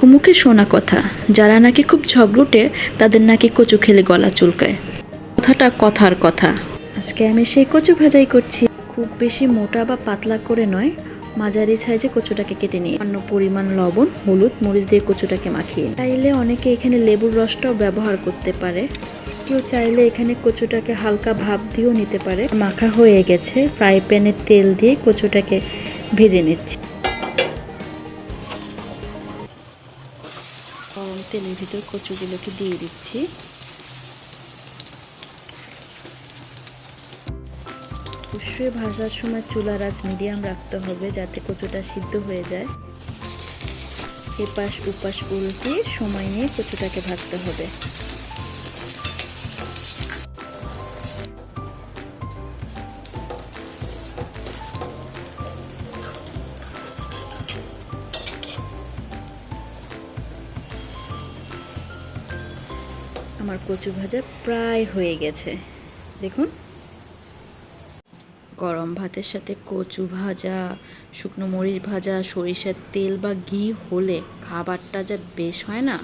লোকমুখে শোনা কথা, যারা নাকি খুব ঝগড়ুটে তাদের নাকি কচু খেলে গলা চুলকায়। কথাটা কথার কথা। আজকে আমি সেই কচু ভাজাই করছি। খুব বেশি মোটা বা পাতলা করে নয়, মাঝারি সাইজে কচুটাকে কেটে নিয়ে সামান্য পরিমাণ লবণ, হলুদ, মরিচ দিয়ে কচুটাকে মাখিয়ে চাইলে অনেকে এখানে লেবুর রসটাও ব্যবহার করতে পারে। কেউ চাইলে এখানে কচুটাকে হালকা ভাপ দিয়েও নিতে পারে। মাখা হয়ে গেছে, ফ্রাই প্যানে তেল দিয়ে কচুটাকে ভেজে নিচ্ছি। গরম তেলের ভিতর কচুগুলোকে দিয়ে দিচ্ছি। অবশ্যই ভাজার সময় চুলার আঁচ মিডিয়াম রাখতে হবে যাতে কচুটা সিদ্ধ হয়ে যায়। এপাশ ওপাশ উল্টে সময় নিয়ে কচুটাকে ভাজতে হবে। আমার কচু ভাজা প্রায় হয়ে গেছে, দেখুন। গরম ভাতের সাথে কচু ভাজা, শুকনো মরিচ ভাজা, সরিষার তেল বা ঘি হলে খাবারটা যা বেশ হয় না।